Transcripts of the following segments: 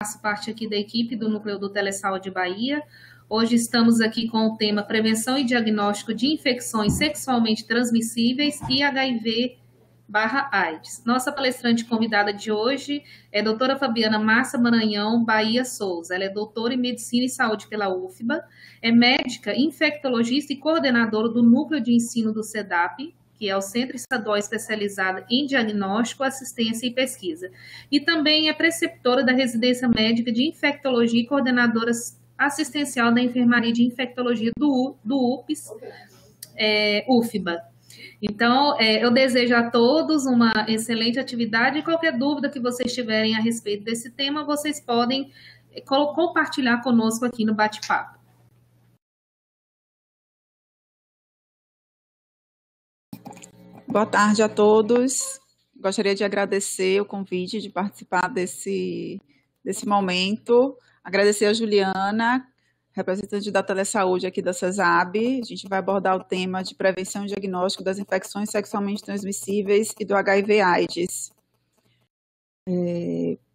faço parte aqui da equipe do Núcleo do Telesaúde Bahia. Hoje estamos aqui com o tema Prevenção e Diagnóstico de Infecções Sexualmente Transmissíveis e HIV/AIDS. Nossa palestrante convidada de hoje é a doutora Fabiana Massa Maranhão Bahia Souza. Ela é doutora em Medicina e Saúde pela UFBA, é médica, infectologista e coordenadora do Núcleo de Ensino do CEDAP, que é o Centro Estadual Especializado em Diagnóstico, Assistência e Pesquisa. E também é preceptora da Residência Médica de Infectologia e coordenadora assistencial da Enfermaria de Infectologia do UPS, UFBA. Então, eu desejo a todos uma excelente atividade e qualquer dúvida que vocês tiverem a respeito desse tema, vocês podem compartilhar conosco aqui no bate-papo. Boa tarde a todos. Gostaria de agradecer o convite de participar desse momento. Agradecer a Juliana, representante da Telesaúde aqui da CESAB. A gente vai abordar o tema de prevenção e diagnóstico das infecções sexualmente transmissíveis e do HIV/AIDS.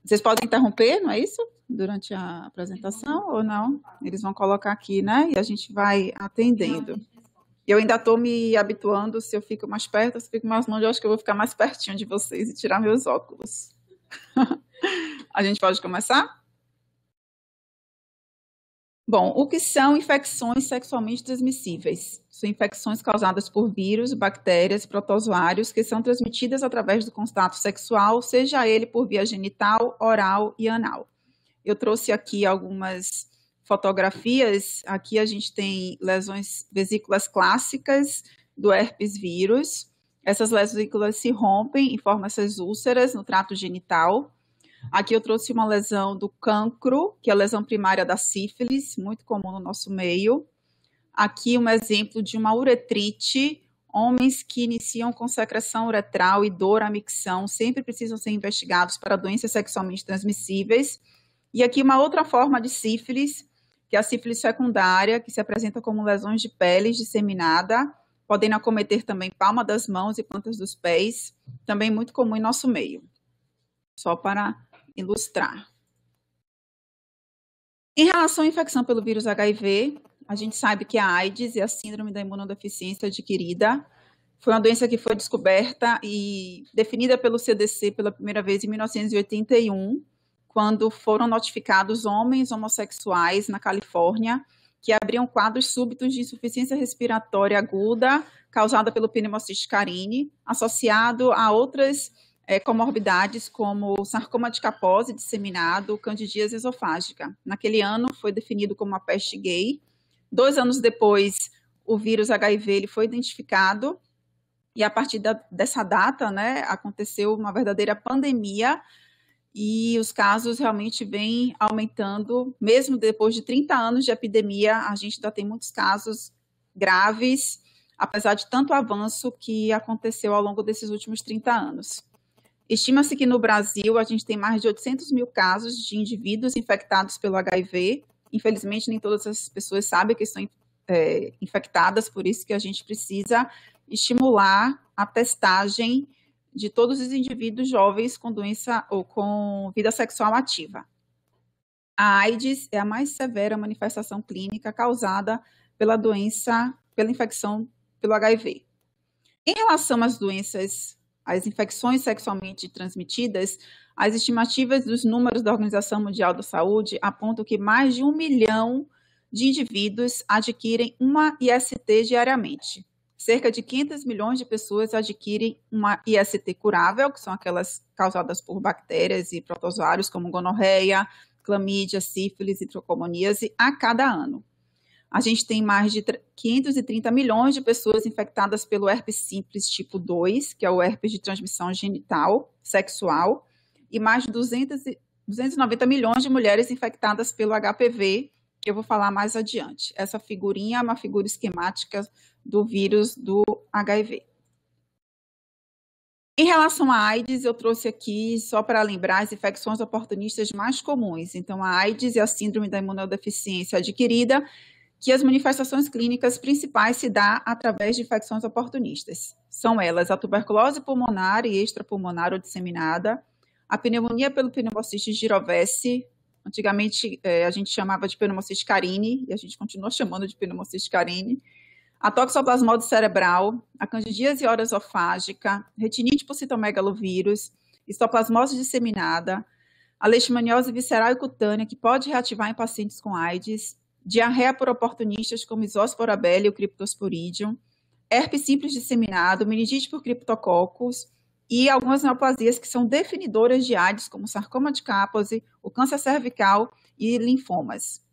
Vocês podem interromper, não é isso? Durante a apresentação ou não? Eles vão colocar aqui, né? E a gente vai atendendo. Eu ainda estou me habituando, se eu fico mais perto, se eu fico mais longe, eu acho que eu vou ficar mais pertinho de vocês e tirar meus óculos. A gente pode começar? Bom, o que são infecções sexualmente transmissíveis? São infecções causadas por vírus, bactérias, protozoários que são transmitidas através do contato sexual, seja ele por via genital, oral e anal. Eu trouxe aqui algumas fotografias. Aqui a gente tem lesões vesículas clássicas do herpes vírus. Essas vesículas se rompem e formam essas úlceras no trato genital. Aqui eu trouxe uma lesão do cancro, que é a lesão primária da sífilis, muito comum no nosso meio. Aqui um exemplo de uma uretrite. Homens que iniciam com secreção uretral e dor à micção sempre precisam ser investigados para doenças sexualmente transmissíveis. E aqui uma outra forma de sífilis, que é a sífilis secundária, que se apresenta como lesões de pele disseminada, podendo acometer também palma das mãos e plantas dos pés, também muito comum em nosso meio. Só para ilustrar. Em relação à infecção pelo vírus HIV, a gente sabe que a AIDS é a síndrome da imunodeficiência adquirida. Foi uma doença que foi descoberta e definida pelo CDC pela primeira vez em 1981, quando foram notificados homens homossexuais na Califórnia que abriam quadros súbitos de insuficiência respiratória aguda causada pelo pneumociste carine, associado a outras comorbidades como sarcoma de Kaposi disseminado, candidíase esofágica. Naquele ano foi definido como a peste gay. 2 anos depois, o vírus HIV ele foi identificado e a partir dessa data, né, aconteceu uma verdadeira pandemia. E os casos realmente vêm aumentando, mesmo depois de 30 anos de epidemia, a gente ainda tem muitos casos graves, apesar de tanto avanço que aconteceu ao longo desses últimos 30 anos. Estima-se que no Brasil a gente tem mais de 800 mil casos de indivíduos infectados pelo HIV. Infelizmente, nem todas as pessoas sabem que estão infectadas, por isso que a gente precisa estimular a testagem de todos os indivíduos jovens com doença ou com vida sexual ativa. A AIDS é a mais severa manifestação clínica causada pela doença, pela infecção pelo HIV. Em relação às doenças, às infecções sexualmente transmitidas, as estimativas dos números da Organização Mundial da Saúde apontam que mais de 1 milhão de indivíduos adquirem uma IST diariamente. Cerca de 500 milhões de pessoas adquirem uma IST curável, que são aquelas causadas por bactérias e protozoários como gonorreia, clamídia, sífilis e tricomoníase a cada ano. A gente tem mais de 530 milhões de pessoas infectadas pelo herpes simples tipo 2, que é o herpes de transmissão genital sexual, e mais de 290 milhões de mulheres infectadas pelo HPV, que eu vou falar mais adiante. Essa figurinha é uma figura esquemática do vírus do HIV. Em relação à AIDS, eu trouxe aqui só para lembrar as infecções oportunistas mais comuns. Então, a AIDS é a síndrome da imunodeficiência adquirida, que as manifestações clínicas principais se dão através de infecções oportunistas. São elas a tuberculose pulmonar e extrapulmonar ou disseminada, a pneumonia pelo pneumociste girovese, Antigamente, a gente chamava de pneumociste carini, e a gente continua chamando de pneumociste carini. A toxoplasmose cerebral, a candidíase orosofágica, retinite por citomegalovírus, histoplasmose disseminada, a leishmaniose visceral e cutânea, que pode reativar em pacientes com AIDS, diarreia por oportunistas como Isospora-Beli e o Cryptosporidium, herpes simples disseminado, meningite por criptococos e algumas neoplasias que são definidoras de AIDS, como sarcoma de Kaposi, o câncer cervical e linfomas.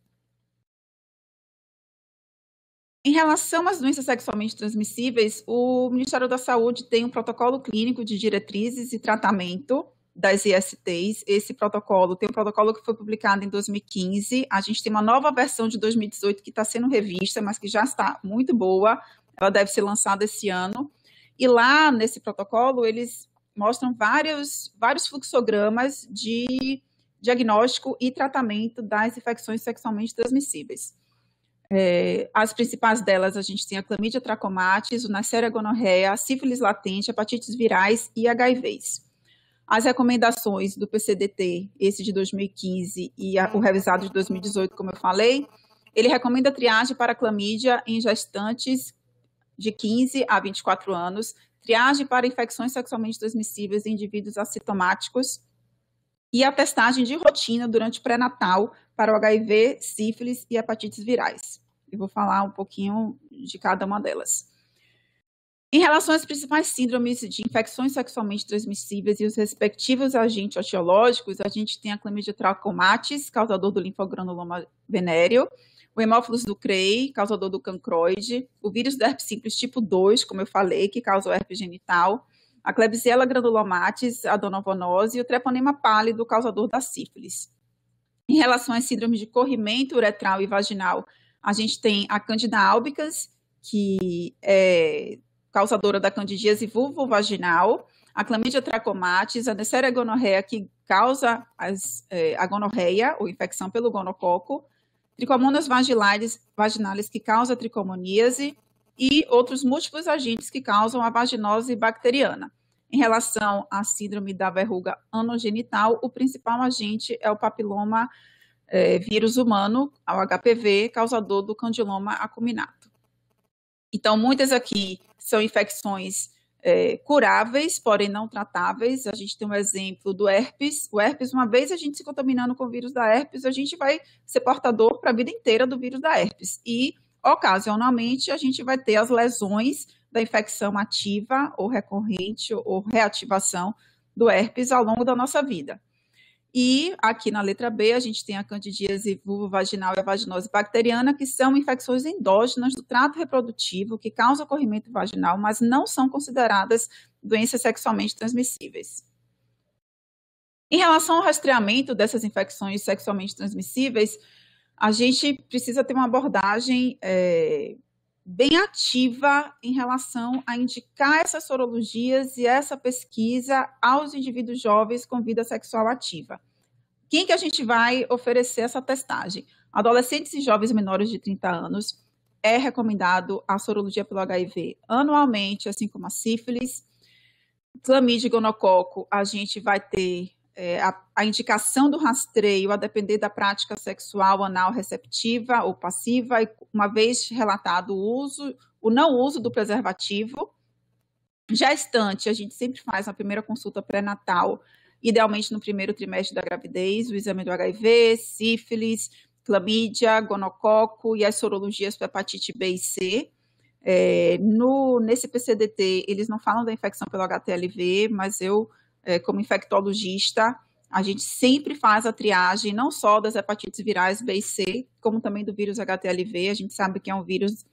Em relação às doenças sexualmente transmissíveis, o Ministério da Saúde tem um protocolo clínico de diretrizes e tratamento das ISTs. Esse protocolo tem um protocolo que foi publicado em 2015. A gente tem uma nova versão de 2018 que está sendo revista, mas que já está muito boa. Ela deve ser lançada esse ano. E lá, nesse protocolo, eles mostram vários fluxogramas de diagnóstico e tratamento das infecções sexualmente transmissíveis. As principais delas, a gente tem a clamídia trachomatis, o Neisseria gonorreia, a sífilis latente, hepatites virais e HIVs. As recomendações do PCDT, esse de 2015 e o revisado de 2018, como eu falei, ele recomenda triagem para clamídia em gestantes de 15 a 24 anos, triagem para infecções sexualmente transmissíveis em indivíduos assintomáticos e a testagem de rotina durante o pré-natal para o HIV, sífilis e hepatites virais. Eu vou falar um pouquinho de cada uma delas. Em relação às principais síndromes de infecções sexualmente transmissíveis e os respectivos agentes etiológicos, a gente tem a clamídia trachomatis, causador do linfogranuloma venéreo, o Haemophilus ducreyi, causador do cancroide, o vírus do herpes simples tipo 2, como eu falei, que causa o herpes genital, a Klebsiella granulomatis, a donovonose e o treponema pálido, causador da sífilis. Em relação às síndromes de corrimento uretral e vaginal, a gente tem a Candida albicans, que é causadora da candidíase vulvovaginal, a Chlamydia trachomatis, a Neisseria gonorreia, que causa a gonorreia, ou infecção pelo gonococo, Trichomonas vaginalis, que causa a tricomoníase, e outros múltiplos agentes que causam a vaginose bacteriana. Em relação à síndrome da verruga anogenital, o principal agente é o papiloma vírus humano, o HPV, causador do candiloma acuminato. Então, muitas aqui são infecções curáveis, porém não tratáveis. A gente tem um exemplo do herpes. O herpes, uma vez a gente se contaminando com o vírus da herpes, a gente vai ser portador para a vida inteira do vírus da herpes. E, ocasionalmente, a gente vai ter as lesões da infecção ativa ou recorrente ou reativação do herpes ao longo da nossa vida. E aqui na letra B, a gente tem a candidíase vulvovaginal e a vaginose bacteriana, que são infecções endógenas do trato reprodutivo, que causam corrimento vaginal, mas não são consideradas doenças sexualmente transmissíveis. Em relação ao rastreamento dessas infecções sexualmente transmissíveis, a gente precisa ter uma abordagem bem ativa em relação a indicar essas sorologias e essa pesquisa aos indivíduos jovens com vida sexual ativa. Quem que a gente vai oferecer essa testagem? Adolescentes e jovens menores de 30 anos, é recomendado a sorologia pelo HIV anualmente, assim como a sífilis. Clamídia e gonococo, a gente vai ter a indicação do rastreio a depender da prática sexual anal receptiva ou passiva, e uma vez relatado o não uso do preservativo. Gestante, a gente sempre faz uma primeira consulta pré-natal, idealmente no primeiro trimestre da gravidez, o exame do HIV, sífilis, clamídia, gonococo e as sorologias para hepatite B e C. Nesse PCDT, eles não falam da infecção pelo HTLV, mas eu, como infectologista, a gente sempre faz a triagem, não só das hepatites virais B e C, como também do vírus HTLV. A gente sabe que é um vírus,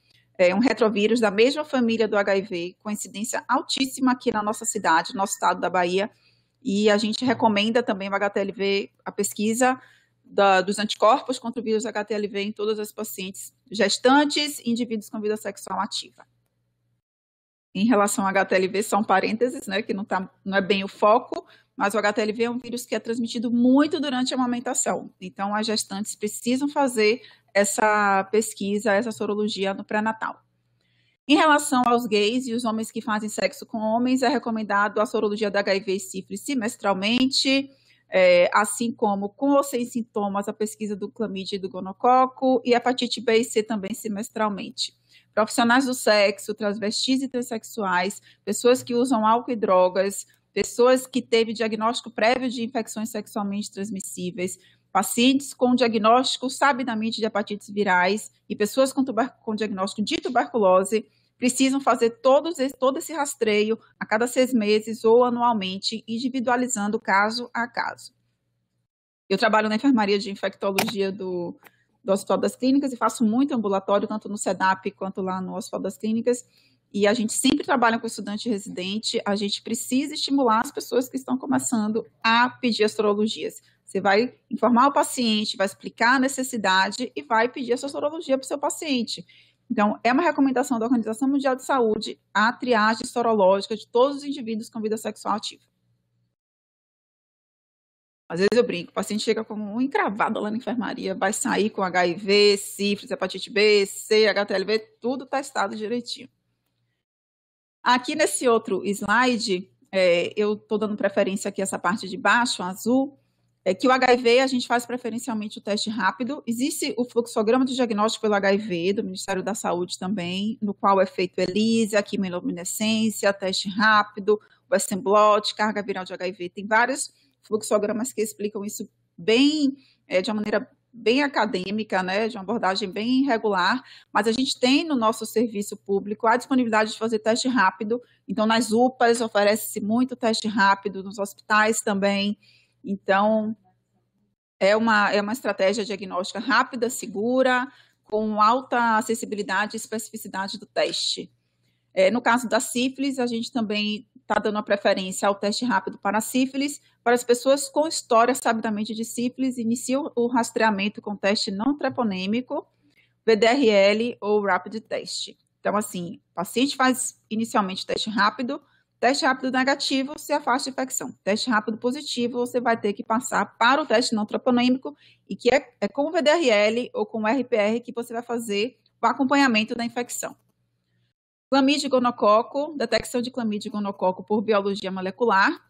um retrovírus da mesma família do HIV, com incidência altíssima aqui na nossa cidade, no nosso estado da Bahia, e a gente recomenda também o HTLV, a pesquisa dos anticorpos contra o vírus HTLV em todas as pacientes gestantes e indivíduos com vida sexual ativa. Em relação ao HTLV, são parênteses, né, que não é bem o foco, mas o HTLV é um vírus que é transmitido muito durante a amamentação. Então, as gestantes precisam fazer essa pesquisa, essa sorologia no pré-natal. Em relação aos gays e os homens que fazem sexo com homens, é recomendado a sorologia da HIV e sífilis semestralmente. assim como com ou sem sintomas, a pesquisa do clamídia e do gonococo, e hepatite B e C também semestralmente. Profissionais do sexo, transvestis e transexuais, pessoas que usam álcool e drogas, pessoas que teve diagnóstico prévio de infecções sexualmente transmissíveis, pacientes com diagnóstico sabidamente de hepatites virais e pessoas com diagnóstico de tuberculose precisam fazer todo esse rastreio a cada 6 meses ou anualmente, individualizando caso a caso. Eu trabalho na enfermaria de infectologia do Hospital das Clínicas e faço muito ambulatório, tanto no SEDAP quanto lá no Hospital das Clínicas, e a gente sempre trabalha com estudante residente, a gente precisa estimular as pessoas que estão começando a pedir as sorologias. Você vai informar o paciente, vai explicar a necessidade e vai pedir a sua sorologia para o seu paciente. Então, é uma recomendação da Organização Mundial de Saúde a triagem sorológica de todos os indivíduos com vida sexual ativa. Às vezes eu brinco, o paciente chega com um encravado lá na enfermaria, vai sair com HIV, sífilis, hepatite B, C, HTLV, tudo testado direitinho. Aqui nesse outro slide, eu estou dando preferência aqui a essa parte de baixo, azul, que o HIV a gente faz preferencialmente o teste rápido. Existe o fluxograma de diagnóstico pelo HIV, do Ministério da Saúde também, no qual é feito ELISA, quimiluminescência, teste rápido, Western blot, carga viral de HIV. Tem vários fluxogramas que explicam isso bem, de uma maneira bem acadêmica, né, de uma abordagem bem regular, mas a gente tem no nosso serviço público a disponibilidade de fazer teste rápido. Então, nas UPAs oferece-se muito teste rápido, nos hospitais também. Então, é uma estratégia diagnóstica rápida, segura, com alta acessibilidade e especificidade do teste. No caso da sífilis, a gente também está dando a preferência ao teste rápido para a sífilis. Para as pessoas com história sabidamente de sífilis, inicia o rastreamento com teste não treponêmico, VDRL ou Rapid Test. Então, assim, o paciente faz inicialmente teste rápido negativo, você afasta a infecção. Teste rápido positivo, você vai ter que passar para o teste não treponêmico, e que é com o VDRL ou com o RPR que você vai fazer o acompanhamento da infecção. Clamídia e gonococo, detecção de clamídia e gonococo por biologia molecular.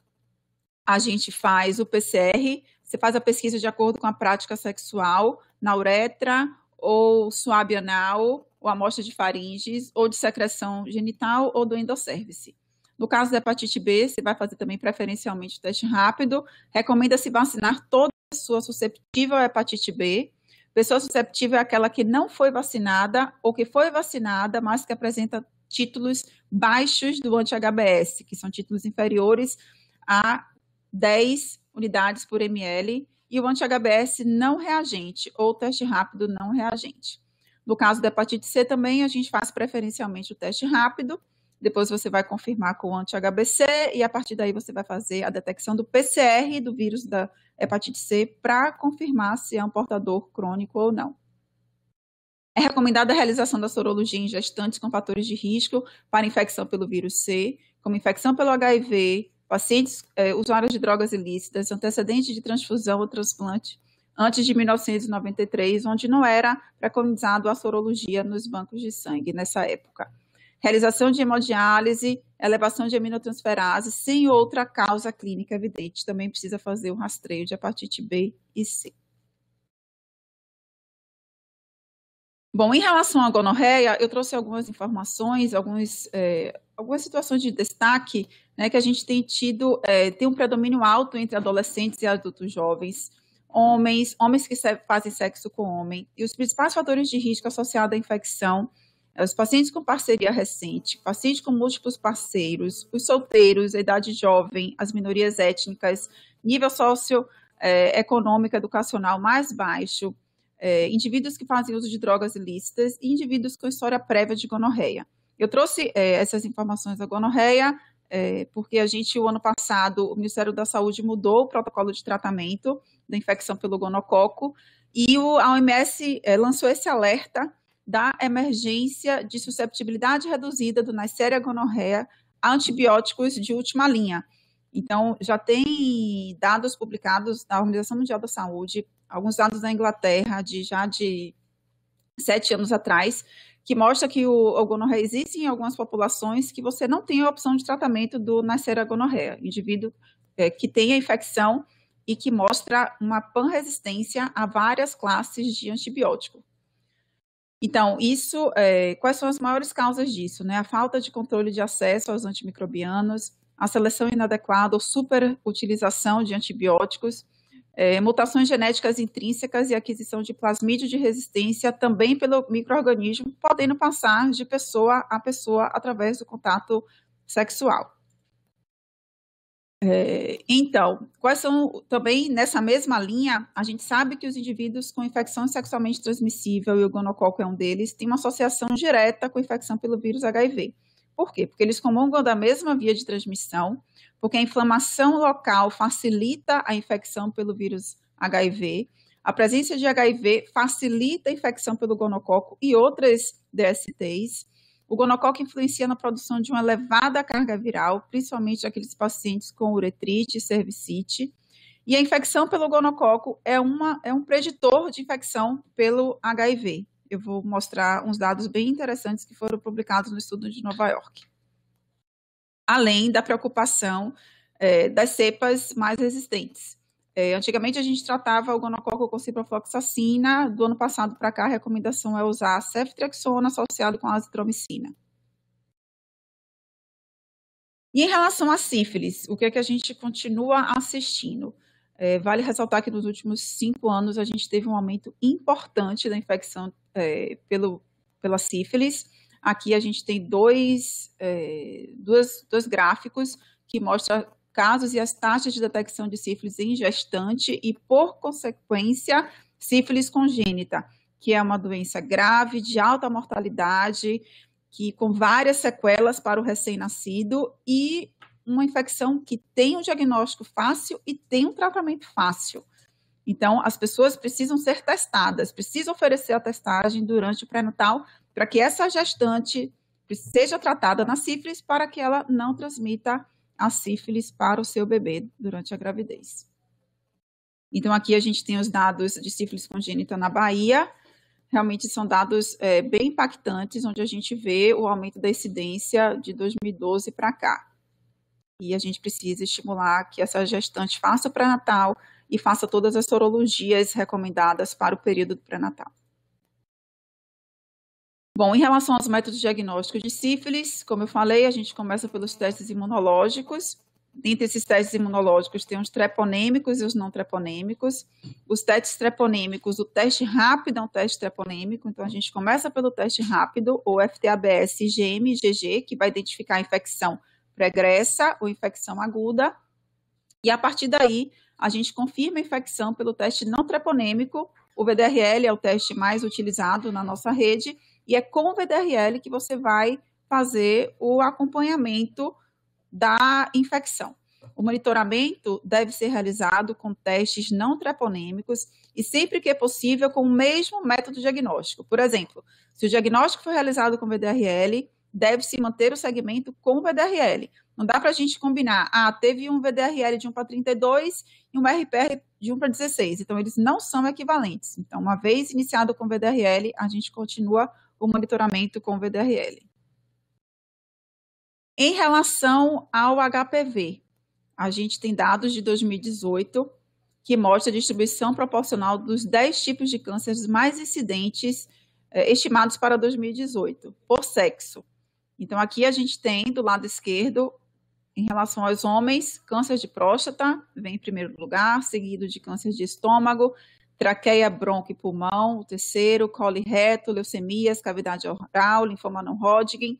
A gente faz o PCR, você faz a pesquisa de acordo com a prática sexual, na uretra, ou suave anal, ou amostra de faringes, ou de secreção genital, ou do endosservice. No caso da hepatite B, você vai fazer também preferencialmente o teste rápido. Recomenda-se vacinar toda pessoa susceptível à hepatite B. Pessoa susceptível é aquela que não foi vacinada, ou que foi vacinada, mas que apresenta títulos baixos do anti-HBS, que são títulos inferiores a 10 unidades por ml, e o anti-HBS não reagente, ou teste rápido não reagente. No caso da hepatite C também, a gente faz preferencialmente o teste rápido, depois você vai confirmar com o anti-HBC, e a partir daí você vai fazer a detecção do PCR do vírus da hepatite C para confirmar se é um portador crônico ou não. É recomendada a realização da sorologia em gestantes com fatores de risco para infecção pelo vírus C, como infecção pelo HIV, pacientes usuários de drogas ilícitas, antecedentes de transfusão ou transplante, antes de 1993, onde não era preconizado a sorologia nos bancos de sangue nessa época. Realização de hemodiálise, elevação de aminotransferase, sem outra causa clínica evidente. Também precisa fazer o rastreio de hepatite B e C. Bom, em relação à gonorreia, eu trouxe algumas informações, algumas situações de destaque, né, que a gente tem tido, tem um predomínio alto entre adolescentes e adultos jovens, homens que fazem sexo com homem, e os principais fatores de risco associados à infecção, os pacientes com parceria recente, pacientes com múltiplos parceiros, os solteiros, a idade jovem, as minorias étnicas, nível socioeconômico educacional mais baixo, indivíduos que fazem uso de drogas ilícitas e indivíduos com história prévia de gonorreia. Eu trouxe essas informações da gonorreia porque o ano passado, o Ministério da Saúde mudou o protocolo de tratamento da infecção pelo gonococo e a OMS lançou esse alerta da emergência de susceptibilidade reduzida do Neisseria gonorreia a antibióticos de última linha. Então, já tem dados publicados da Organização Mundial da Saúde, alguns dados da Inglaterra, de 7 anos atrás, que mostra que o gonorreia existe em algumas populações que você não tem a opção de tratamento do Neisseria gonorreia. Indivíduo que tem a infecção e que mostra uma panresistência a várias classes de antibiótico. Então, quais são as maiores causas disso, né? A falta de controle de acesso aos antimicrobianos, a seleção inadequada ou superutilização de antibióticos, mutações genéticas intrínsecas e aquisição de plasmídio de resistência também pelo micro-organismo, podendo passar de pessoa a pessoa através do contato sexual. Então, quais são, também nessa mesma linha, a gente sabe que os indivíduos com infecção sexualmente transmissível, e o gonococo é um deles, têm uma associação direta com infecção pelo vírus HIV. Por quê? Porque eles comungam da mesma via de transmissão, porque a inflamação local facilita a infecção pelo vírus HIV, a presença de HIV facilita a infecção pelo gonococo e outras DSTs. O gonococo influencia na produção de uma elevada carga viral, principalmente aqueles pacientes com uretrite e cervicite. E a infecção pelo gonococo é um preditor de infecção pelo HIV. Eu vou mostrar uns dados bem interessantes que foram publicados no estudo de Nova York. Além da preocupação das cepas mais resistentes. Antigamente a gente tratava o gonococo com ciprofloxacina, do ano passado para cá a recomendação é usar ceftriaxona associado com azitromicina. E em relação à sífilis, o que é que a gente continua assistindo? Vale ressaltar que nos últimos 5 anos a gente teve um aumento importante da infecção pela sífilis. Aqui a gente tem dois gráficos que mostram casos e as taxas de detecção de sífilis em gestante e, por consequência, sífilis congênita, que é uma doença grave, de alta mortalidade, que com várias sequelas para o recém-nascido e uma infecção que tem um diagnóstico fácil e tem um tratamento fácil. Então, as pessoas precisam ser testadas, precisam oferecer a testagem durante o pré-natal para que essa gestante seja tratada na sífilis para que ela não transmita a sífilis para o seu bebê durante a gravidez. Então, aqui a gente tem os dados de sífilis congênita na Bahia, realmente são dados bem impactantes, onde a gente vê o aumento da incidência de 2012 para cá. E a gente precisa estimular que essa gestante faça o pré-natal e faça todas as sorologias recomendadas para o período do pré-natal. Bom, em relação aos métodos diagnósticos de sífilis, como eu falei, a gente começa pelos testes imunológicos. Dentre esses testes imunológicos, tem os treponêmicos e os não treponêmicos. Os testes treponêmicos, o teste rápido é um teste treponêmico, então a gente começa pelo teste rápido, ou FTABS, IgM e IgG, que vai identificar a infecção pregressa ou infecção aguda, e a partir daí a gente confirma a infecção pelo teste não treponêmico. O VDRL é o teste mais utilizado na nossa rede, e é com o VDRL que você vai fazer o acompanhamento da infecção. O monitoramento deve ser realizado com testes não treponêmicos e sempre que é possível com o mesmo método diagnóstico. Por exemplo, se o diagnóstico foi realizado com VDRL, deve-se manter o segmento com o VDRL. Não dá para a gente combinar, teve um VDRL de 1 para 32 e um RPR de 1 para 16, então eles não são equivalentes. Então, uma vez iniciado com o VDRL, a gente continua o monitoramento com o VDRL. Em relação ao HPV, a gente tem dados de 2018 que mostra a distribuição proporcional dos 10 tipos de cânceres mais incidentes estimados para 2018, por sexo. Então, aqui a gente tem, do lado esquerdo, em relação aos homens, câncer de próstata vem em primeiro lugar, seguido de câncer de estômago, traqueia, bronco e pulmão, o terceiro, colo e reto, leucemias, cavidade oral, linfoma não Hodgkin.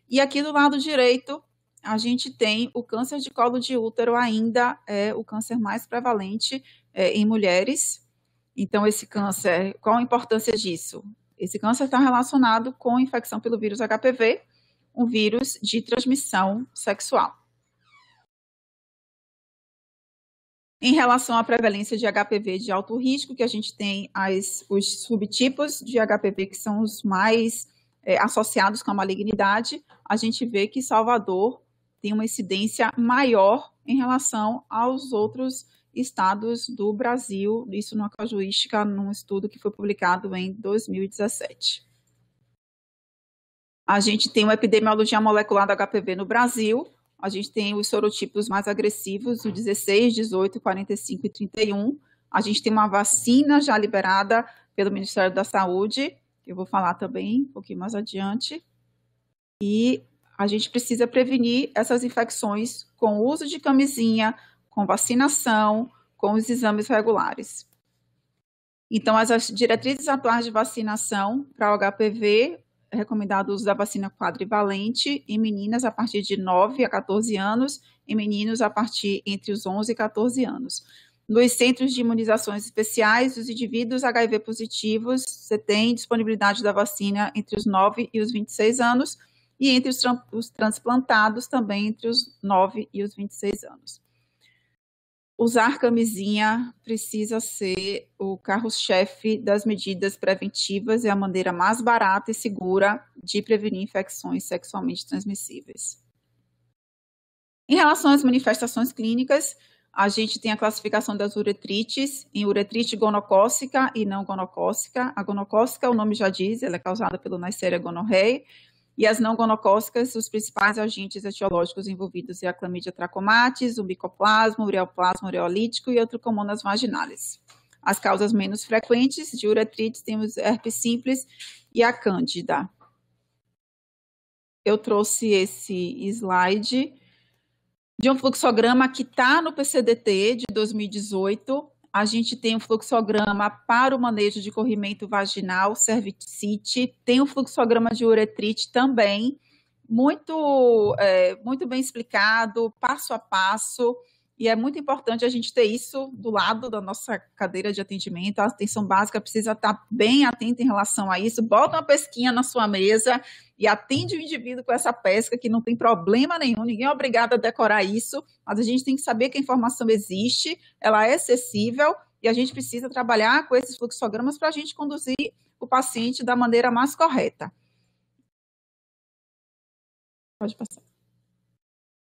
E aqui do lado direito, a gente tem o câncer de colo de útero, ainda é o câncer mais prevalente em mulheres. Então, esse câncer, qual a importância disso? Esse câncer está relacionado com infecção pelo vírus HPV, um vírus de transmissão sexual. Em relação à prevalência de HPV de alto risco, que a gente tem os subtipos de HPV que são os mais associados com a malignidade, a gente vê que Salvador tem uma incidência maior em relação aos outros estados do Brasil, isso numa casuística, num estudo que foi publicado em 2017. A gente tem uma epidemiologia molecular do HPV no Brasil, a gente tem os sorotipos mais agressivos, o 16, 18, 45 e 31. A gente tem uma vacina já liberada pelo Ministério da Saúde, que eu vou falar também um pouquinho mais adiante. E a gente precisa prevenir essas infecções com o uso de camisinha, com vacinação, com os exames regulares. Então, as diretrizes atuais de vacinação para o HPV, é recomendado o uso da vacina quadrivalente em meninas a partir de 9 a 14 anos e meninos a partir entre os 11 e 14 anos. Nos centros de imunizações especiais, os indivíduos HIV positivos, você tem disponibilidade da vacina entre os 9 e os 26 anos, e entre os transplantados também entre os 9 e os 26 anos. Usar camisinha precisa ser o carro-chefe das medidas preventivas e a maneira mais barata e segura de prevenir infecções sexualmente transmissíveis. Em relação às manifestações clínicas, a gente tem a classificação das uretrites em uretrite gonocócica e não gonocócica. A gonocócica, o nome já diz, ela é causada pelo Neisseria gonorrhoeae, e as não gonocócicas, os principais agentes etiológicos envolvidos é a Chlamydia trachomatis, o micoplasma, o ureoplasma ureolítico e a Trichomonas vaginalis. As causas menos frequentes de uretrites temos herpes simples e a cândida. Eu trouxe esse slide de um fluxograma que está no PCDT de 2018. A gente tem um fluxograma para o manejo de corrimento vaginal, cervicite, tem um fluxograma de uretrite também, muito bem explicado, passo a passo, e é muito importante a gente ter isso do lado da nossa cadeira de atendimento. A atenção básica precisa estar bem atenta em relação a isso. Bota uma pesquinha na sua mesa e atende o indivíduo com essa pesca, que não tem problema nenhum, ninguém é obrigado a decorar isso, mas a gente tem que saber que a informação existe, ela é acessível, e a gente precisa trabalhar com esses fluxogramas para a gente conduzir o paciente da maneira mais correta. Pode passar.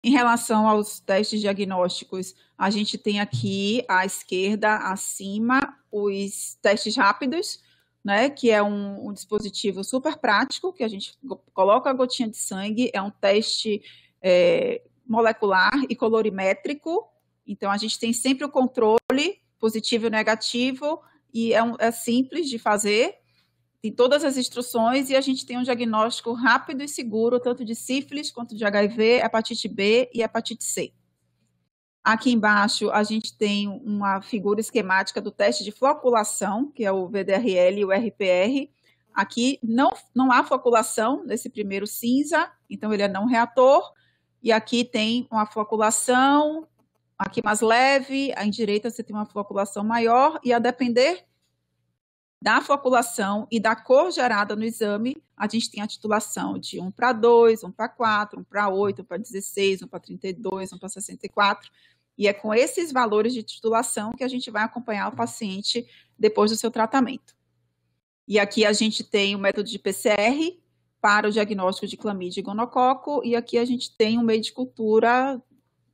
Em relação aos testes diagnósticos, a gente tem aqui à esquerda, acima, os testes rápidos, né, que é um dispositivo super prático, que a gente coloca a gotinha de sangue, é um teste molecular e colorimétrico, então a gente tem sempre o controle positivo e negativo, e é simples de fazer, tem todas as instruções, e a gente tem um diagnóstico rápido e seguro, tanto de sífilis, quanto de HIV, hepatite B e hepatite C. Aqui embaixo, a gente tem uma figura esquemática do teste de floculação, que é o VDRL e o RPR. Aqui não há floculação nesse primeiro cinza, então ele é não reator. E aqui tem uma floculação, aqui mais leve, à direita você tem uma floculação maior, e a depender da floculação e da cor gerada no exame, a gente tem a titulação de 1 para 2, 1 para 4, 1 para 8, 1 para 16, 1 para 32, 1 para 64, e é com esses valores de titulação que a gente vai acompanhar o paciente depois do seu tratamento. E aqui a gente tem o método de PCR para o diagnóstico de clamídia e gonococo, e aqui a gente tem o meio de cultura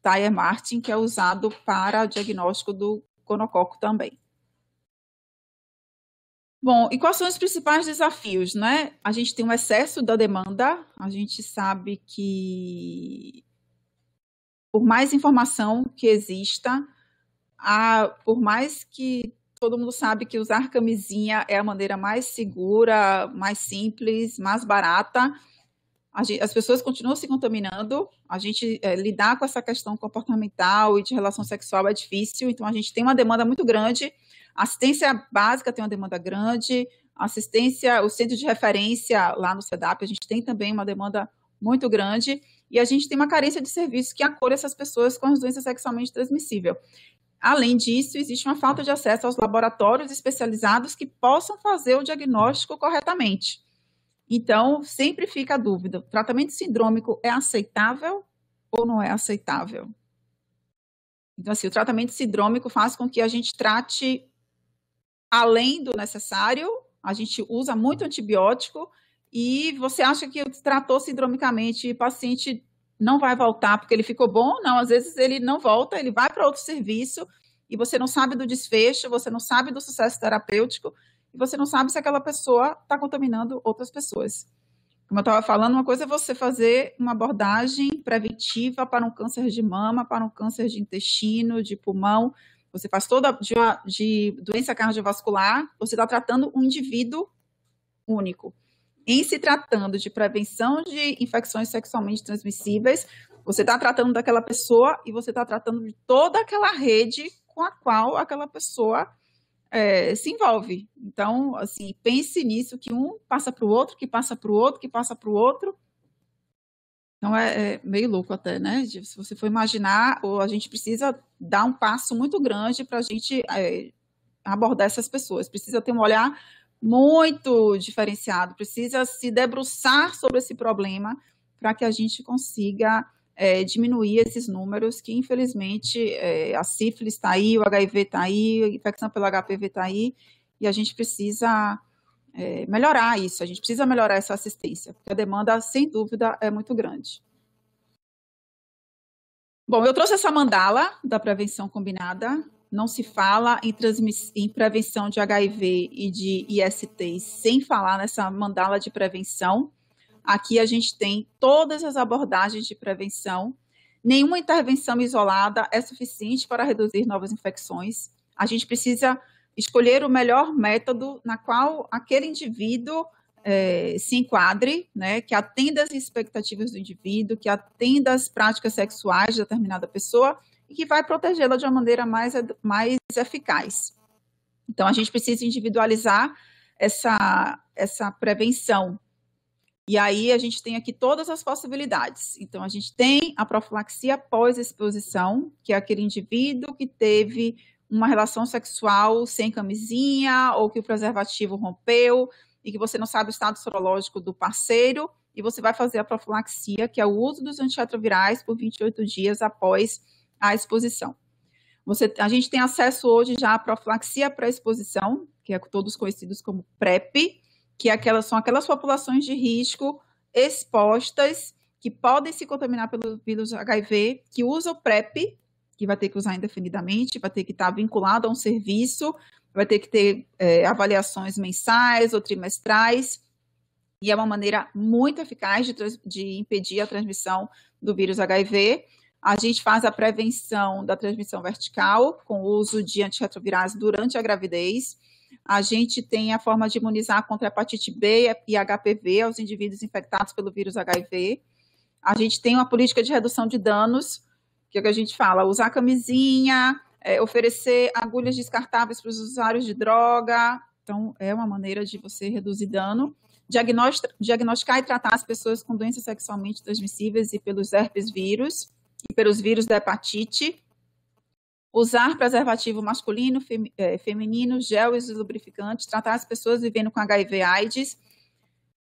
Dyer-Martin, que é usado para o diagnóstico do gonococo também. Bom, e quais são os principais desafios, né? A gente tem um excesso da demanda, a gente sabe que por mais informação que exista, por mais que todo mundo sabe que usar camisinha é a maneira mais segura, mais simples, mais barata, as pessoas continuam se contaminando, a gente lidar com essa questão comportamental e de relação sexual é difícil, então a gente tem uma demanda muito grande. A assistência básica tem uma demanda grande, o centro de referência lá no CEDAP, a gente tem também uma demanda muito grande, e a gente tem uma carência de serviços que acolhe essas pessoas com as doenças sexualmente transmissíveis. Além disso, existe uma falta de acesso aos laboratórios especializados que possam fazer o diagnóstico corretamente. Então, sempre fica a dúvida, o tratamento sindrômico é aceitável ou não é aceitável? Então, assim, o tratamento sindrômico faz com que a gente trate além do necessário, a gente usa muito antibiótico, e você acha que tratou sindromicamente e o paciente não vai voltar porque ele ficou bom? Não, às vezes ele não volta, ele vai para outro serviço, e você não sabe do desfecho, você não sabe do sucesso terapêutico, e você não sabe se aquela pessoa está contaminando outras pessoas. Como eu estava falando, uma coisa é você fazer uma abordagem preventiva para um câncer de mama, para um câncer de intestino, de pulmão. Você faz toda de doença cardiovascular, você está tratando um indivíduo único. Em se tratando de prevenção de infecções sexualmente transmissíveis, você está tratando daquela pessoa e você está tratando de toda aquela rede com a qual aquela pessoa se envolve. Então, assim, pense nisso, que um passa para o outro, que passa para o outro, que passa para o outro. Então, é meio louco até, né? Se você for imaginar, a gente precisa dar um passo muito grande para a gente abordar essas pessoas. Precisa ter um olhar muito diferenciado, precisa se debruçar sobre esse problema para que a gente consiga diminuir esses números que, infelizmente, a sífilis está aí, o HIV está aí, a infecção pelo HPV está aí, e a gente precisa melhorar isso, a gente precisa melhorar essa assistência, porque a demanda, sem dúvida, é muito grande. Bom, eu trouxe essa mandala da prevenção combinada. Não se fala em prevenção de HIV e de ISTs sem falar nessa mandala de prevenção. Aqui a gente tem todas as abordagens de prevenção. Nenhuma intervenção isolada é suficiente para reduzir novas infecções. A gente precisa escolher o melhor método na qual aquele indivíduo se enquadre, né, que atenda às expectativas do indivíduo, que atenda às práticas sexuais de determinada pessoa e que vai protegê-la de uma maneira mais eficaz. Então, a gente precisa individualizar essa prevenção. E aí, a gente tem aqui todas as possibilidades. Então, a gente tem a profilaxia pós-exposição, que é aquele indivíduo que teve uma relação sexual sem camisinha ou que o preservativo rompeu e que você não sabe o estado sorológico do parceiro, e você vai fazer a profilaxia, que é o uso dos antirretrovirais por 28 dias após a exposição. A gente tem acesso hoje já à profilaxia pré-exposição, que é todos conhecidos como PrEP, que são aquelas populações de risco expostas que podem se contaminar pelo vírus HIV, que usam o PrEP, que vai ter que usar indefinidamente, vai ter que estar vinculado a um serviço, vai ter que ter avaliações mensais ou trimestrais, e é uma maneira muito eficaz de impedir a transmissão do vírus HIV. A gente faz a prevenção da transmissão vertical com o uso de antirretrovirais durante a gravidez. A gente tem a forma de imunizar contra hepatite B e HPV aos indivíduos infectados pelo vírus HIV. A gente tem uma política de redução de danos, que é o que a gente fala, usar camisinha, oferecer agulhas descartáveis para os usuários de droga. Então, é uma maneira de você reduzir dano. Diagnosticar e tratar as pessoas com doenças sexualmente transmissíveis e pelos herpes vírus e pelos vírus da hepatite. Usar preservativo masculino, feminino, gel e lubrificante, tratar as pessoas vivendo com HIV/AIDS,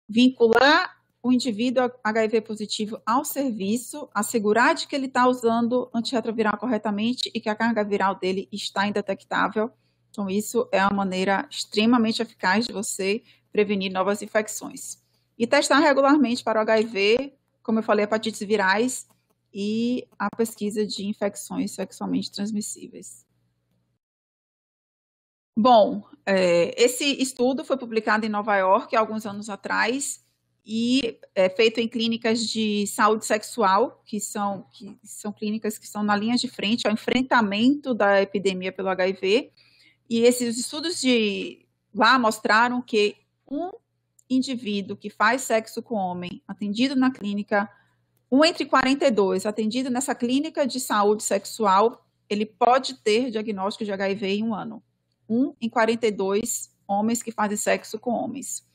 vincular o indivíduo HIV positivo ao serviço, assegurar de que ele está usando antirretroviral corretamente e que a carga viral dele está indetectável. Então, isso é uma maneira extremamente eficaz de você prevenir novas infecções. E testar regularmente para o HIV, como eu falei, hepatites virais e a pesquisa de infecções sexualmente transmissíveis. Bom, esse estudo foi publicado em Nova York há alguns anos atrás e é feito em clínicas de saúde sexual, que são clínicas que estão na linha de frente ao enfrentamento da epidemia pelo HIV. E esses estudos de lá mostraram que um indivíduo que faz sexo com homem, atendido na clínica, 1 entre 42, atendido nessa clínica de saúde sexual, ele pode ter diagnóstico de HIV em 1 ano. 1 em 42 homens que fazem sexo com homens.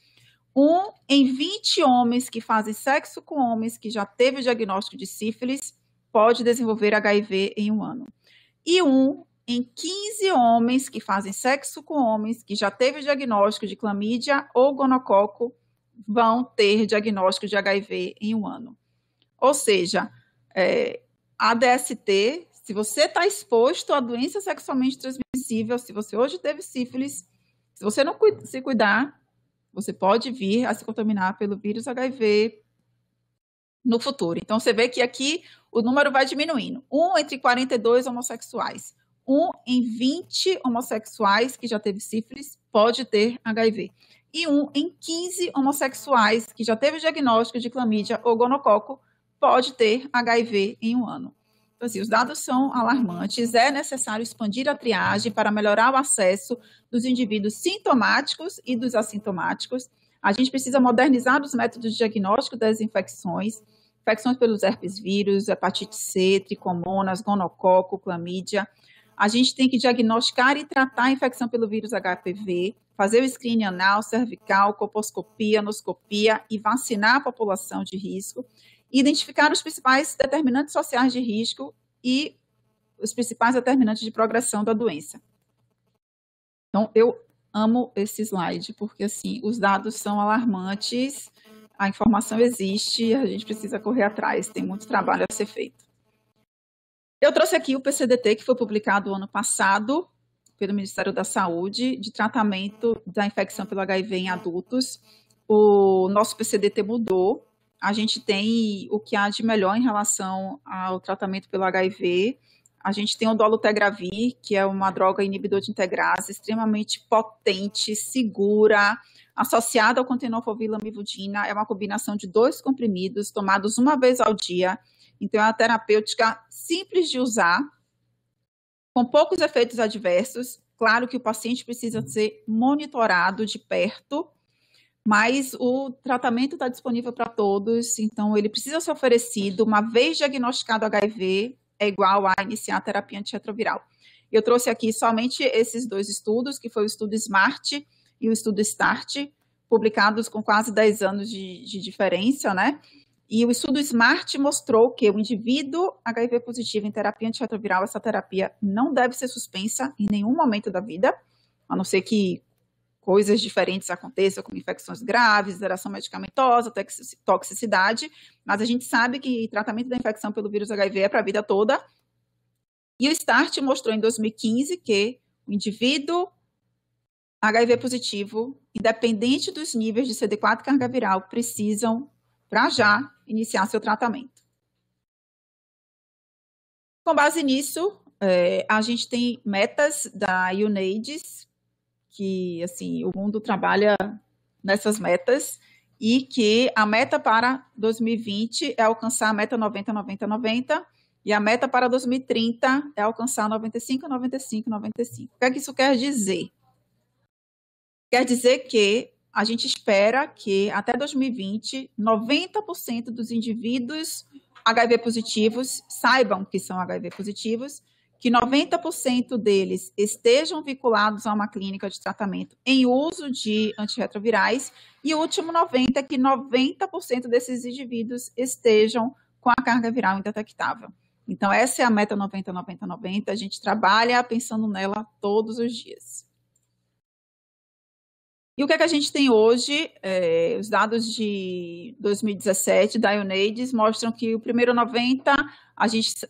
1 em 20 homens que fazem sexo com homens que já teve o diagnóstico de sífilis pode desenvolver HIV em 1 ano. E 1 em 15 homens que fazem sexo com homens que já teve o diagnóstico de clamídia ou gonococo vão ter diagnóstico de HIV em 1 ano. Ou seja, a DST, se você está exposto a doença sexualmente transmissível, se você hoje teve sífilis, se você não se cuidar, você pode vir a se contaminar pelo vírus HIV no futuro. Então, você vê que aqui o número vai diminuindo. 1 entre 42 homossexuais. 1 em 20 homossexuais que já teve sífilis pode ter HIV. E 1 em 15 homossexuais que já teve o diagnóstico de clamídia ou gonococo pode ter HIV em 1 ano. Então, assim, os dados são alarmantes, é necessário expandir a triagem para melhorar o acesso dos indivíduos sintomáticos e dos assintomáticos. A gente precisa modernizar os métodos de diagnóstico das infecções pelos herpes vírus, hepatite C, tricomonas, gonococo, clamídia. A gente tem que diagnosticar e tratar a infecção pelo vírus HPV, fazer o screening anal, cervical, colposcopia, anoscopia e vacinar a população de risco, identificar os principais determinantes sociais de risco e os principais determinantes de progressão da doença. Então, eu amo esse slide, porque, assim, os dados são alarmantes, a informação existe, a gente precisa correr atrás, tem muito trabalho a ser feito. Eu trouxe aqui o PCDT, que foi publicado ano passado pelo Ministério da Saúde, de tratamento da infecção pelo HIV em adultos. O nosso PCDT mudou, a gente tem o que há de melhor em relação ao tratamento pelo HIV. A gente tem o dolutegravir, que é uma droga inibidor de integrase, extremamente potente, segura, associada ao tenofovir lamivudina. É uma combinação de 2 comprimidos, tomados uma vez ao dia. Então, é uma terapêutica simples de usar, com poucos efeitos adversos. Claro que o paciente precisa ser monitorado de perto, mas o tratamento está disponível para todos, então ele precisa ser oferecido. Uma vez diagnosticado HIV, é igual a iniciar a terapia antirretroviral. Eu trouxe aqui somente esses 2 estudos, que foi o estudo SMART e o estudo START, publicados com quase 10 anos de diferença, né? E o estudo SMART mostrou que o indivíduo HIV positivo em terapia antirretroviral, essa terapia não deve ser suspensa em nenhum momento da vida, a não ser que coisas diferentes aconteçam, como infecções graves, interação medicamentosa, toxicidade, mas a gente sabe que tratamento da infecção pelo vírus HIV é para a vida toda. E o START mostrou em 2015 que o indivíduo HIV positivo, independente dos níveis de CD4 carga viral, precisam, para já, iniciar seu tratamento. Com base nisso, a gente tem metas da UNAIDS, que, assim, o mundo trabalha nessas metas, e que a meta para 2020 é alcançar a meta 90-90-90, e a meta para 2030 é alcançar 95-95-95. O que é que isso quer dizer? Quer dizer que a gente espera que, até 2020, 90% dos indivíduos HIV positivos saibam que são HIV positivos, que 90% deles estejam vinculados a uma clínica de tratamento em uso de antirretrovirais, e o último 90% é que 90% desses indivíduos estejam com a carga viral indetectável. Então, essa é a meta 90-90-90, a gente trabalha pensando nela todos os dias. E o que é que a gente tem hoje? Os dados de 2017 da UNAIDS mostram que o primeiro 90, a gente...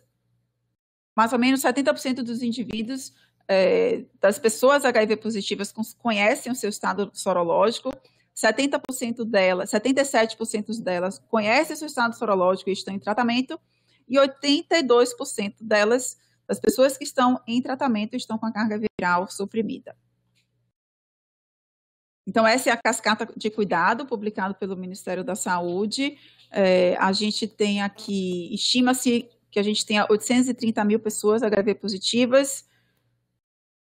mais ou menos 70% dos indivíduos, das pessoas HIV positivas, conhecem o seu estado sorológico, 70% delas, 77% delas conhecem o seu estado sorológico e estão em tratamento, e 82% delas, das pessoas que estão em tratamento, estão com a carga viral suprimida. Então, essa é a cascata de cuidado, publicado pelo Ministério da Saúde. A gente tem aqui, estima-se que a gente tenha 830 mil pessoas HIV positivas,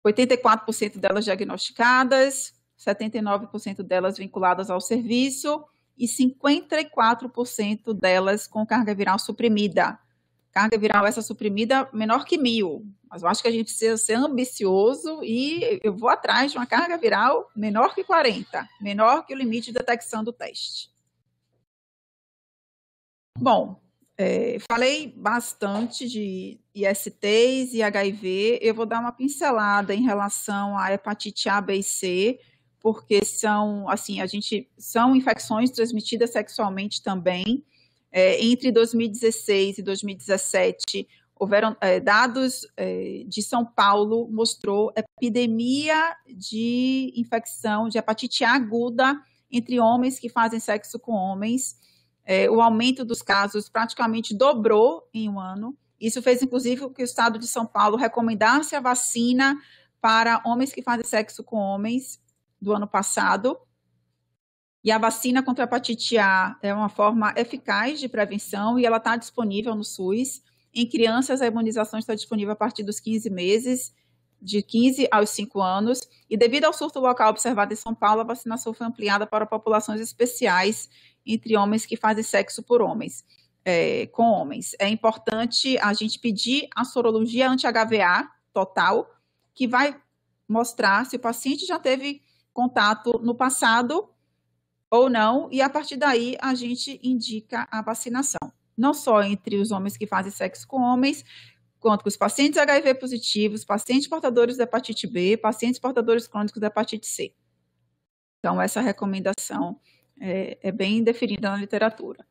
84% delas diagnosticadas, 79% delas vinculadas ao serviço e 54% delas com carga viral suprimida. Carga viral essa suprimida menor que 1.000, mas eu acho que a gente precisa ser ambicioso e eu vou atrás de uma carga viral menor que 40, menor que o limite de detecção do teste. Bom, falei bastante de ISTs e HIV, eu vou dar uma pincelada em relação à hepatite A, B e C, porque são, assim, são infecções transmitidas sexualmente também. Entre 2016 e 2017, houveram dados de São Paulo, mostrou epidemia de infecção de hepatite A aguda entre homens que fazem sexo com homens. O aumento dos casos praticamente dobrou em um ano. Isso fez, inclusive, com que o estado de São Paulo recomendasse a vacina para homens que fazem sexo com homens. do ano passado. E a vacina contra a hepatite A é uma forma eficaz de prevenção e ela está disponível no SUS. Em crianças, a imunização está disponível a partir dos 15 meses, de 15 aos 5 anos. E devido ao surto local observado em São Paulo, a vacinação foi ampliada para populações especiais entre homens que fazem sexo com homens. É importante a gente pedir a sorologia anti-HVA total, que vai mostrar se o paciente já teve contato no passado ou não, e a partir daí a gente indica a vacinação, não só entre os homens que fazem sexo com homens, quanto com os pacientes HIV positivos, pacientes portadores da hepatite B, pacientes portadores crônicos da hepatite C. Então, essa recomendação é bem definida na literatura.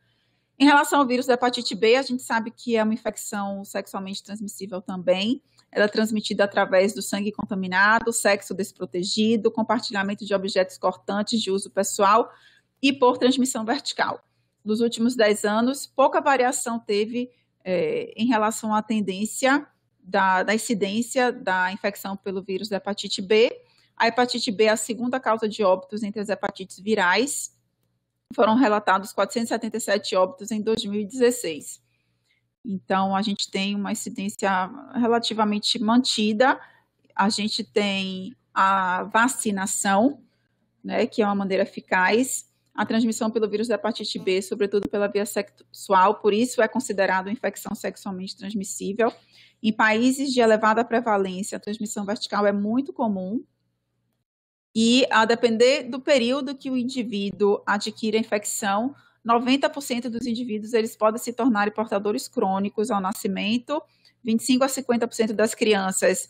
Em relação ao vírus da hepatite B, a gente sabe que é uma infecção sexualmente transmissível também. Ela é transmitida através do sangue contaminado, sexo desprotegido, compartilhamento de objetos cortantes de uso pessoal e por transmissão vertical. Nos últimos 10 anos, pouca variação teve em relação à tendência da incidência da infecção pelo vírus da hepatite B. A hepatite B é a segunda causa de óbitos entre as hepatites virais. Foram relatados 477 óbitos em 2016. Então, a gente tem uma incidência relativamente mantida. A gente tem a vacinação, né, que é uma maneira eficaz. A transmissão pelo vírus da hepatite B, sobretudo pela via sexual, por isso é considerado infecção sexualmente transmissível. Em países de elevada prevalência, a transmissão vertical é muito comum. E, a depender do período que o indivíduo adquire a infecção, 90% dos indivíduos eles podem se tornar portadores crônicos ao nascimento, 25% a 50% das crianças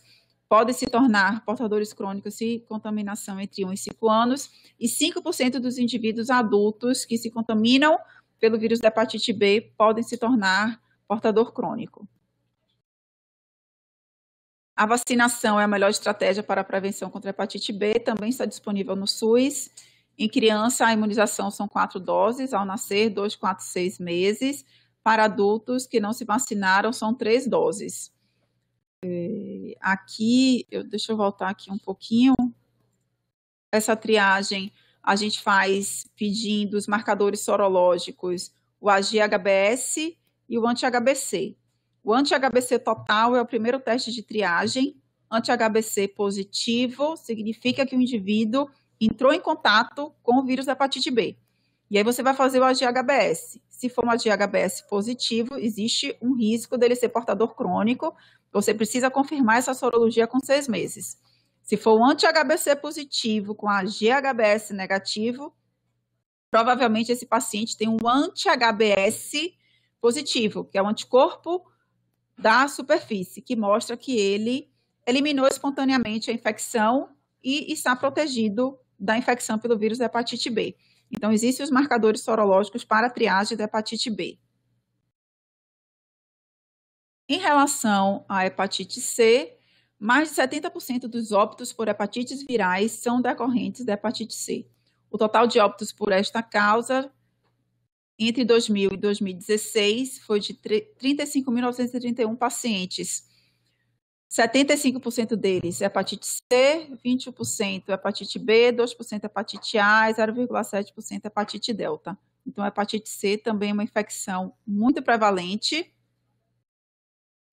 podem se tornar portadores crônicos se contaminação entre 1 e 5 anos, e 5% dos indivíduos adultos que se contaminam pelo vírus da hepatite B podem se tornar portador crônico. A vacinação é a melhor estratégia para a prevenção contra a hepatite B, também está disponível no SUS. Em criança, a imunização são 4 doses, ao nascer, 2, 4, 6 meses. Para adultos que não se vacinaram, são 3 doses. Aqui, deixa eu voltar aqui um pouquinho. Essa triagem a gente faz pedindo os marcadores sorológicos, o AG-HBS e o anti-HBC. O anti-HBC total é o primeiro teste de triagem. Anti-HBC positivo significa que o indivíduo entrou em contato com o vírus da hepatite B. E aí você vai fazer o AG-HBS. Se for um AG-HBS positivo, existe um risco dele ser portador crônico. Você precisa confirmar essa sorologia com 6 meses. Se for um anti-HBC positivo com AG-HBS negativo, provavelmente esse paciente tem um anti-HBS positivo, que é um anticorpo da superfície, que mostra que ele eliminou espontaneamente a infecção e está protegido da infecção pelo vírus da hepatite B. Então, existem os marcadores sorológicos para a triagem da hepatite B. Em relação à hepatite C, mais de 70% dos óbitos por hepatites virais são decorrentes da hepatite C. O total de óbitos por esta causa entre 2000 e 2016 foi de 35.931 pacientes. 75% deles hepatite C, 21% hepatite B, 2% hepatite A e 0,7% hepatite delta. Então, a hepatite C também é uma infecção muito prevalente.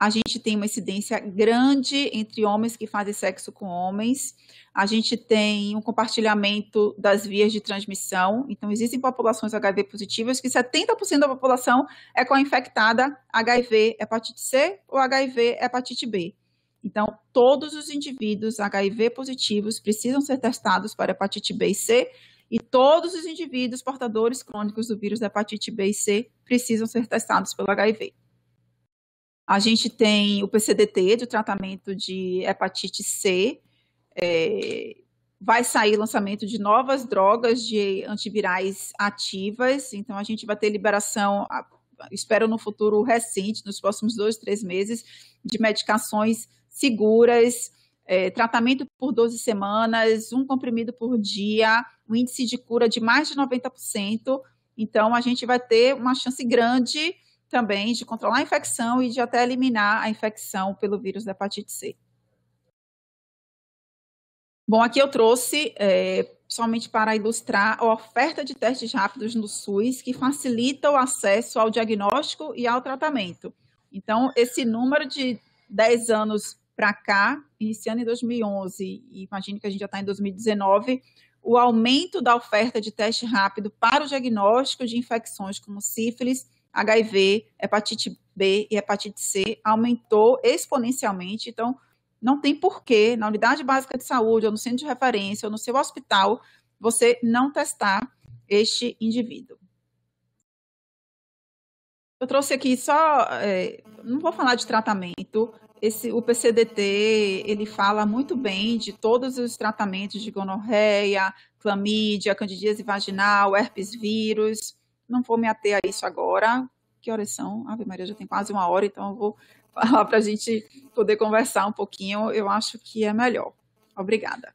A gente tem uma incidência grande entre homens que fazem sexo com homens. A gente tem um compartilhamento das vias de transmissão. Então, existem populações HIV positivas que 70% da população é co-infectada HIV hepatite C ou HIV hepatite B. Então, todos os indivíduos HIV positivos precisam ser testados para hepatite B e C, e todos os indivíduos portadores crônicos do vírus da hepatite B e C precisam ser testados pelo HIV. A gente tem o PCDT, do tratamento de hepatite C. Vai sair lançamento de novas drogas de antivirais ativas. Então, a gente vai ter liberação, espero no futuro recente, nos próximos 2, 3 meses, de medicações seguras, tratamento por 12 semanas, um comprimido por dia, um índice de cura de mais de 90%. Então, a gente vai ter uma chance grande também de controlar a infecção e de até eliminar a infecção pelo vírus da hepatite C. Bom, aqui eu trouxe somente para ilustrar a oferta de testes rápidos no SUS, que facilita o acesso ao diagnóstico e ao tratamento. Então, esse número de 10 anos para cá, iniciando em 2011, e imagino que a gente já está em 2019, o aumento da oferta de teste rápido para o diagnóstico de infecções como sífilis, HIV, hepatite B e hepatite C aumentou exponencialmente. Então, não tem porquê, na unidade básica de saúde, ou no centro de referência, ou no seu hospital, você não testar este indivíduo. Eu trouxe aqui só, não vou falar de tratamento, o PCDT, ele fala muito bem de todos os tratamentos de gonorreia, clamídia, candidíase vaginal, herpes vírus. Não vou me ater a isso agora. Que horas são? Ave Maria, já tem quase 1 hora, então eu vou falar para a gente poder conversar um pouquinho. Eu acho que é melhor. Obrigada.